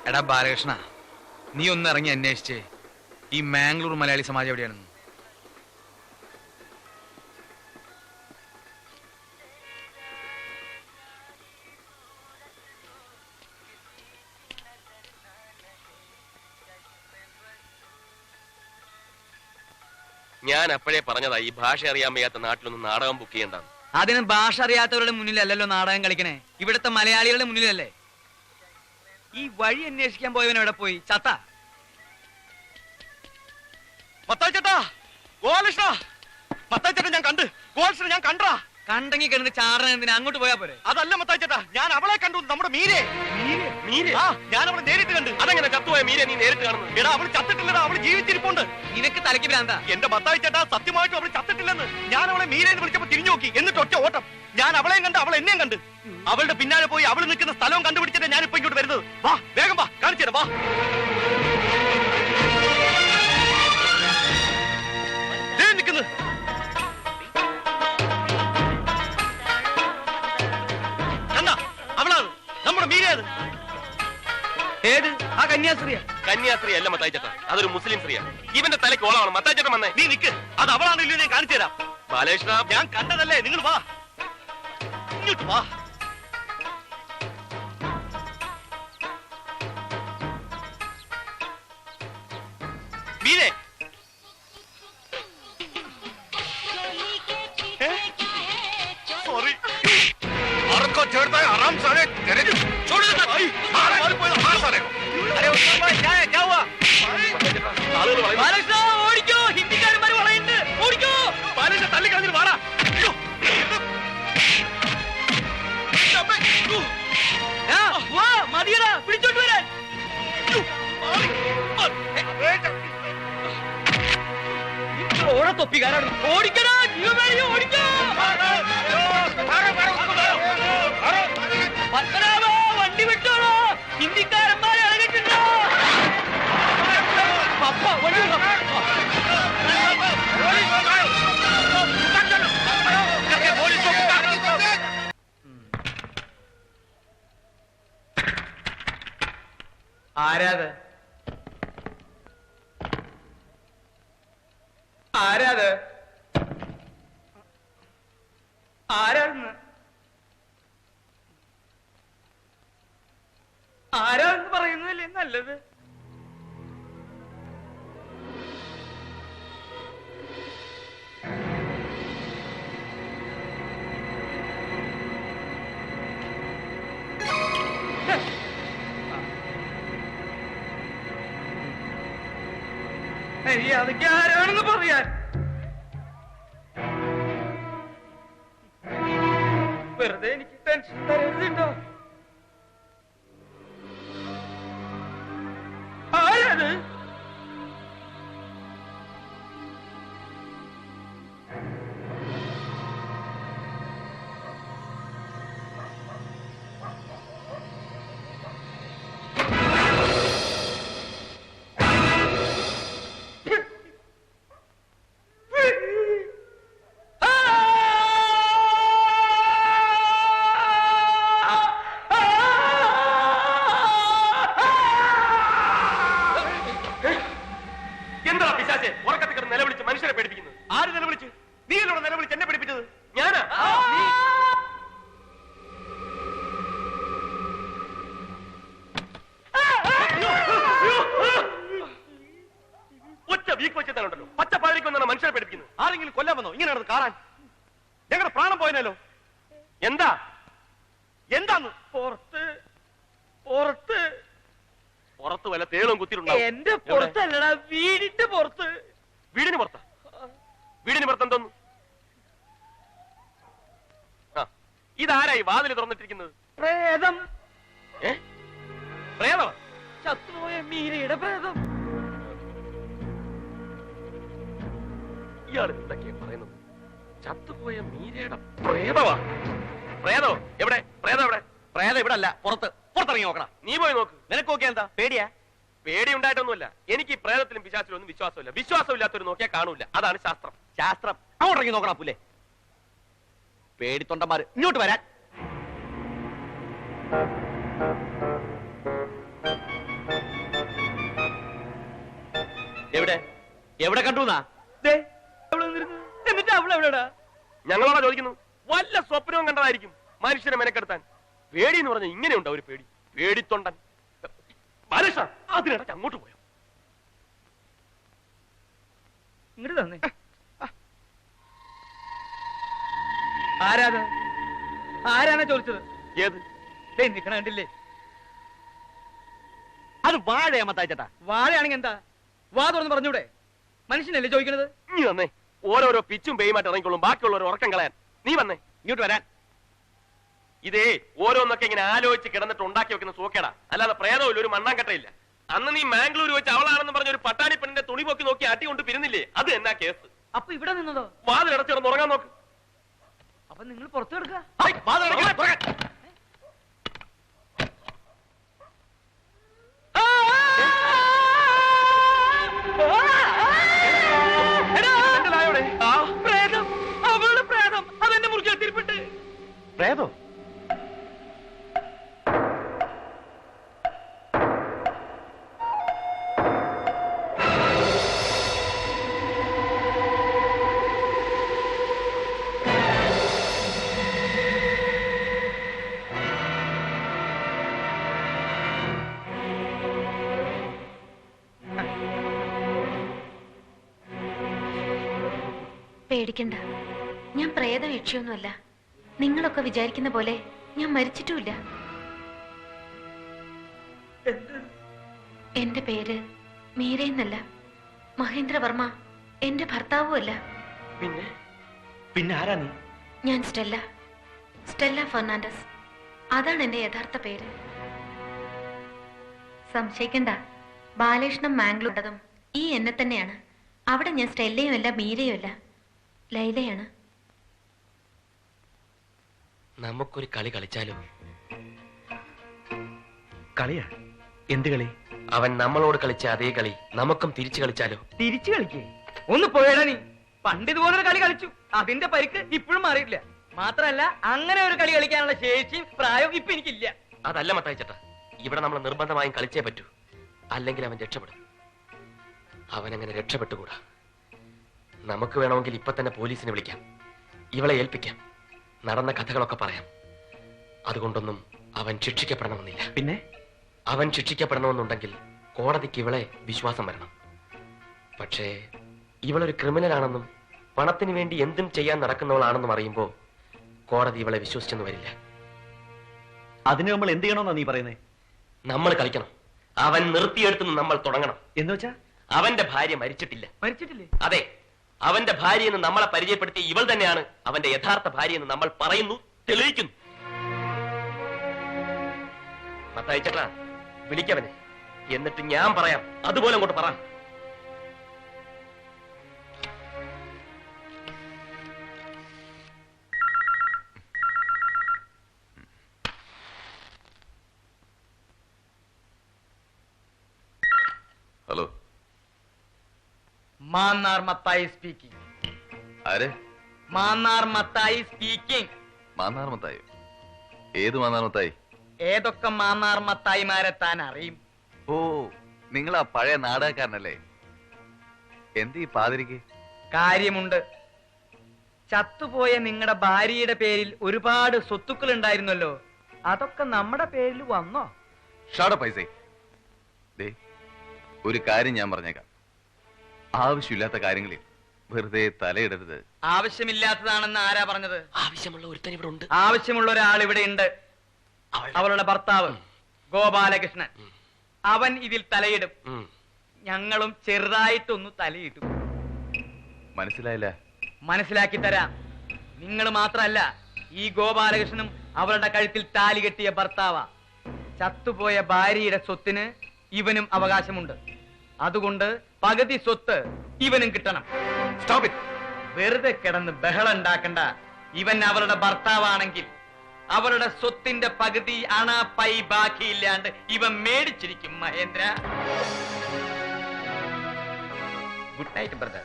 എടാ ബാലകൃഷ്ണ, നീ ഒന്ന് ഇറങ്ങി അന്വേഷിച്ചേ ഈ മാംഗ്ലൂർ മലയാളി സമാജം എവിടെയാണെന്ന്. ഞാൻ അപ്പോഴേ പറഞ്ഞതാ ഈ ഭാഷ അറിയാൻ വയ്യാത്ത നാട്ടിലൊന്നും നാടകം ബുക്ക് ചെയ്യണ്ടാണ്. അതിന് ഭാഷ അറിയാത്തവരുടെ മുന്നിലല്ലല്ലോ നാടകം കളിക്കണേ, ഇവിടുത്തെ മലയാളികളുടെ മുന്നിലല്ലേ. ഈ വഴി അന്വേഷിക്കാൻ പോയവൻ എവിടെ പോയി? ചത്ത മത്തായിച്ചേട്ടാ, ഗോപാലകൃഷ്ണ, മത്തായിച്ചേട്ടാ ഞാൻ കണ്ട്. ഗോപാലകൃഷ്ണ ഞാൻ കണ്ടാ. കണ്ടെങ്കിൽ കിടന്ന് ചാടന എന്തിനാ? അങ്ങോട്ട് പോയാ പോരെ? അതല്ല മത്തായിച്ചേട്ടാ, ഞാൻ അവളെ കണ്ടു, നമ്മുടെ മീരെ. മീരെ? ആ, ഞാൻ അവളെ നേരിട്ട് കണ്ട്. അതെങ്ങനെ ചത്തുപോയ മീരെ നീ നേരിട്ട് കാണുന്നു? എടാ, അവള് ചത്തിട്ടില്ലടാ, അവള് ജീവിച്ചിരിപ്പുണ്ട്. നിനക്ക് തലയ്ക്ക് ഭ്രാന്താ? എന്റെ മത്തായിച്ചേട്ടാ, സത്യമായിട്ടും അവള് ചത്തിട്ടില്ലെന്ന്. ഞാൻ അവളെ മീരെ എന്ന് വിളിച്ചപ്പോ തിരിഞ്ഞു നോക്കി, എന്നിട്ട് ഒറ്റ ഓട്ടം. ഞാൻ അവളെയും കണ്ട്, അവൾ എന്നെയും കണ്ട്. അവളുടെ പിന്നാലെ പോയി അവള് നിൽക്കുന്ന സ്ഥലവും കണ്ടുപിടിച്ചിട്ട് ഞാൻ ഇപ്പൊ ഇങ്ങോട്ട് വരുന്നത്. വാ, വേഗം വാ, കാണിച്ചു തരാം, വാ. നിൽക്കുന്നു എന്താ? അവളാണ് നമ്മുടെ മീരേത്. ഏത്? ആ കന്യാസ്ത്രീയാ? കന്യാസ്ത്രീ അല്ല മത്തായിച്ചേട്ടാ, അതൊരു മുസ്ലിം സ്ത്രീയാ. ഇവന്റെ തലയ്ക്ക് ഓളമാണ്. മത്തായിച്ചേട്ടൻ വന്നേ. നീ നിക്ക്, അത് അവളാണല്ലോ, ഞാൻ കാണിച്ചു തരാം. ബാലകൃഷ്ണ, ഞാൻ കണ്ടതല്ലേ, നിങ്ങൾ വാ, ഇങ്ങോട്ട് വാ. മീരേ, सॉरी औरत को छेड़ता है हराम साले तेरे छोड़ दे भाई मार मार साले को अरे उस्मान भाई क्या हुआ ബാലകൃഷ്ണ ഓടിക്കോ, ഹിന്ദിക്കാരന്മാർ വളയുണ്ട്, ഓടിക്കോ. ബാലകൃഷ്ണ തള്ളി കളഞ്ഞിട്ട് വാടാ. മതിയടാ, പിടിച്ചോണ്ട് വരാൻ. തൊപ്പിക്കാരാണ്, ഓടിക്കടാ, ജീവമേയോ, ഓടിക്കോ. പത്മനാഭ, വണ്ടി വിട്ടോളൂ, ഹിന്ദിക്കാരന്മാരെ ഇറങ്ങിട്ടുണ്ടോ? പപ്പ വണ്ടി വിട്ടോ. ആരാത്? ആരാത്? ആരാന്ന്? ആരാന്ന് പറയുന്നതല്ലേ നല്ലത്? അതൊക്കെ ആരാണെന്ന് പറയാൻ വെറുതെ എനിക്ക് ടെൻഷൻ തരരുതോ. ആരാത്? മനുഷ്യരെ പേടിപ്പിക്കുന്നത് ആര്? നിലവിളിച്ച്? നീയല്ലോടെ നിലവിളിച്ച് എന്നെ പേടിപ്പിച്ചത്? ഞാനാ? ഒറ്റ വീക്ക് വെച്ചതാണല്ലോ പച്ചപ്പാഴയ്ക്ക് വന്നാണ് മനുഷ്യരെ പേടിപ്പിക്കുന്നത്. ആരെങ്കിലും കൊല്ലാൻ വന്നോ ഇങ്ങനെ നടന്ന് കാണാൻ? ഞങ്ങളുടെ പ്രാണം പോയനല്ലോ. എന്താ? എന്താന്ന്? പുറത്ത് പുറത്ത് പുറത്ത് വല്ല തേളും കുത്തിയിട്ടുണ്ടാവും. എന്റെ പുറത്തല്ലടാ, വീടിന്റെ പുറത്ത്. വീടിന് പുറത്താ? വീടിന് പുറത്ത് എന്തോന്നു? ഇതാരായി വാതിൽ തുറന്നിട്ടിരിക്കുന്നത്? പ്രേതം. പ്രേതം? ചത്തുപോയ മീരയുടെ പ്രേതം. ഇയാൾ എന്തൊക്കെയാ പറയുന്നത്? ചത്തുപോയ മീരയുടെ പ്രേതമാ? പ്രേതോ എവിടെ? പ്രേതം എവിടെ? പ്രേതം ഇവിടെ അല്ല, പുറത്ത്. പുറത്തിറങ്ങി നോക്കണം. നീ പോയി നോക്ക്. നിനക്ക് നോക്കിയാ എന്താ? പേടിയാ? പേടി ഉണ്ടായിട്ടൊന്നുമില്ല. എനിക്ക് ഈ പ്രേതത്തിലും പിശാചിലും ഒന്നും വിശ്വാസമില്ല. വിശ്വാസമില്ലാത്തൊരു നോക്കിയാൽ കാണൂല. അതാണ് ശാസ്ത്രം. ശാസ്ത്രം അങ്ങോട്ടിറങ്ങി നോക്കണം. പുല്ലേ പേടിത്തൊണ്ടന്മാര് ഇങ്ങോട്ട് വരാൻ. എവിടെ കണ്ടുന്നാ? എന്നിട്ട് അവളെവിടെടാ? ഞങ്ങളോടാ ചോദിക്കുന്നു. വല്ല സ്വപ്നവും കണ്ടതായിരിക്കും മനുഷ്യനെ മെനക്കെടുത്താൻ. പേടി എന്ന് പറഞ്ഞ ഇങ്ങനെയുണ്ടോ ഒരു പേടി? പേടിത്തൊണ്ടൻ. ബാലകൃഷ്ണ, അതിനിടയ്ക്ക് അങ്ങോട്ട് പോയോ? ഇങ്ങോട്ട് തന്നെ. ആരാണ് ചോദിച്ചത്? ഏത്? നിക്കണ കണ്ടില്ലേ? അത് വാഴയാ മത്തായിച്ചേട്ടാ. വാഴയാണെങ്കിൽ എന്താ? വാ തുറന്ന് പറഞ്ഞൂടെ? മനുഷ്യനല്ലേ ചോദിക്കണത്? നീ വന്നേ. ഓരോരോ പിച്ചും പേയുമായിട്ട് ഇറങ്ങിക്കോളും ബാക്കിയുള്ളവർ ഉറക്കം കളയാൻ. നീ വന്നേ, ഇങ്ങോട്ട് വരാൻ. ഇതേ ഓരോന്നൊക്കെ ഇങ്ങനെ ആലോചിച്ച് കിടന്നിട്ട് ഉണ്ടാക്കി വെക്കുന്ന സോക്കേടാ, അല്ലാതെ പ്രേതമില്ല, ഒരു മണ്ണാങ്കട്ടയില്ല. അന്ന് നീ മാംഗ്ലൂർ വെച്ച് അവളാണെന്ന് പറഞ്ഞ ഒരു പട്ടാണി പെണ്ണിന്റെ തുണി പൊക്കി നോക്കി അട്ടി കൊണ്ട് പിരുന്നില്ലേ? അത് എന്നാ കേസ്? അപ്പൊ ഇവിടെ നിന്നതോ? വാതിലടച്ചിടന്ന് ഉറങ്ങാൻ നോക്ക്. അപ്പൊ നിങ്ങൾ പുറത്തു കിടക്കുക. അതെന്നെ മുറിക്കാൻ തിരുപ്പിട്ട്. പ്രേതോ? പേടിക്കണ്ട, ഞാൻ പ്രേത വീഴ്ചയൊന്നുമല്ല. നിങ്ങളൊക്കെ വിചാരിക്കുന്ന പോലെ ഞാൻ മരിച്ചിട്ടുമില്ല. എന്റെ പേര് മീരയെന്നല്ല, മഹേന്ദ്രവർമ്മ എന്റെ ഭർത്താവുമല്ല. പിന്നെ ആരാ നീ? ഞാൻ സ്റ്റെല്ല ഫെർണാണ്ടസ്. അതാണ് എന്റെ യഥാർത്ഥ പേര്. സംശയിക്കണ്ട, ബാലകൃഷ്ണൻ മാംഗ്ലൂർണ്ടതും ഈ എന്നെ തന്നെയാണ്. അവിടെ ഞാൻ സ്റ്റെല്ലയും അല്ല, മീരയും അല്ല, ലൈലയാണ്. നമുക്കൊരു കളി കളിച്ചാലോ? കളിയാ? എന്ത് കളി? അവൻ നമ്മളോട് കളിച്ച അതേ കളി നമുക്കും തിരിച്ചു കളിച്ചാലോ? തിരിച്ചു കളിക്കേ? ഒന്ന് പോയടാ നീ. പണ്ട് ഇതുപോലൊരു കളി കളിച്ചു, അതിന്റെ പരിക്ക് ഇപ്പോഴും മാറിയിട്ടില്ല. മാത്രല്ല അങ്ങനെ ഒരു കളി കളിക്കാനുള്ള ശേഷിയും പ്രായവും ഇപ്പൊ എനിക്കില്ല. അതല്ല മത്തായിച്ചേട്ടാ, ഇവിടെ നമ്മൾ നിർബന്ധമായും കളിച്ചേ പറ്റൂ, അല്ലെങ്കിൽ അവൻ രക്ഷപ്പെടും. അവനങ്ങനെ രക്ഷപ്പെട്ടുകൂടാ. നമുക്ക് വേണമെങ്കിൽ ഇപ്പൊ തന്നെ പോലീസിനെ വിളിക്കാം, ഇവളെ ഏൽപ്പിക്കാം, നടന്ന കഥകളൊക്കെ പറയാം. അതുകൊണ്ടൊന്നും അവൻ ശിക്ഷിക്കപ്പെടണമെന്നില്ല. പിന്നെ അവൻ ശിക്ഷിക്കപ്പെടണമെന്നുണ്ടെങ്കിൽ കോടതിക്ക് ഇവളെ വിശ്വാസം വരണം. പക്ഷേ ഇവളൊരു ക്രിമിനലാണെന്നും പണത്തിന് വേണ്ടി എന്തും ചെയ്യാൻ നടക്കുന്നവളാണെന്നും അറിയുമ്പോ കോടതി ഇവളെ വിശ്വസിച്ചെന്ന് വരില്ല. അതിന് നമ്മൾ എന്ത് ചെയ്യണമെന്നാ നീ പറയുന്നേ? നമ്മൾ കളിക്കണം. അവൻ നിർത്തിയെടുത്ത് നമ്മൾ തുടങ്ങണം. എന്ന് വെച്ചാ? അവന്റെ ഭാര്യ മരിച്ചിട്ടില്ലേ? അതെ, അവന്റെ ഭാര്യയെന്ന് നമ്മളെ പരിചയപ്പെടുത്തിയ ഇവൾ തന്നെയാണ് അവന്റെ യഥാർത്ഥ ഭാര്യയെന്ന് നമ്മൾ പറയുന്നു, തെളിയിക്കുന്നു. മത്തായിച്ചേട്ടാ, വിളിക്കവനെ, എന്നിട്ട് ഞാൻ പറയാം, അതുപോലെ അങ്ങോട്ട് പറ. Hello, Mannar Mathai speaking. ആര്? മാന്നാർ മത്തായി സ്പീക്കിംഗ്. മാന്നാർ മത്തായി? ഏത് മാന്നാർ മത്തായി? ഏതൊക്കെ മാന്നാർ മത്തായിമാരെ താൻ അറിയും? ഓ, നിങ്ങൾ ആ പഴയ നാടകക്കാരനല്ലേ? എന്ത് ഈ പാതിരിക്ക്? കാര്യമുണ്ട്. ചത്തുപോയ നിങ്ങളുടെ ഭാര്യയുടെ പേരിൽ ഒരുപാട് സ്വത്തുക്കൾ ഉണ്ടായിരുന്നല്ലോ, അതൊക്കെ നമ്മുടെ പേരിൽ വന്നോ? ഷാട പൈസ. ഒരു കാര്യം ഞാൻ പറഞ്ഞേക്കാം, ആവശ്യമില്ലാത്ത കാര്യങ്ങളിൽ വെറുതെ തലയിടരുത്. ആവശ്യമില്ലാത്തതാണെന്ന് ആരാ പറഞ്ഞത്? ആവശ്യമുള്ള ഒരുത്തൻ ഇവിടെ ഉണ്ട്. ആവശ്യമുള്ള ഒരാൾ ഇവിടെ ഉണ്ട്. അവളുടെ ഭർത്താവ് ഗോപാലകൃഷ്ണൻ. അവൻ ഇതിൽ തലയിടും. ഞങ്ങളും ചെറുതായിട്ടൊന്ന് തലയിട്ടു. മനസ്സിലായില്ല? മനസ്സിലാക്കി തരാം. നിങ്ങൾ മാത്രല്ല, ഈ ഗോപാലകൃഷ്ണനും അവളുടെ കഴുത്തിൽ താലി കെട്ടിയ ഭർത്താവാ. ചത്തുപോയ ഭാര്യയുടെ സ്വത്തിന് ഇവനും അവകാശമുണ്ട്. അതുകൊണ്ട് പകുതി സ്വത്ത് ഇവനും കിട്ടണം. Stop it. വെറുതെ കിടന്ന് ബഹളം ഉണ്ടാക്കണ്ട. ഇവൻ അവളുടെ ഭർത്താവാണെങ്കിൽ അവളുടെ സ്വത്തിന്റെ പകുതി അണ പൈ ബാക്കിയില്ലാണ്ട് ഇവൻ മേടിച്ചിരിക്കും. Mahendra, good night brother.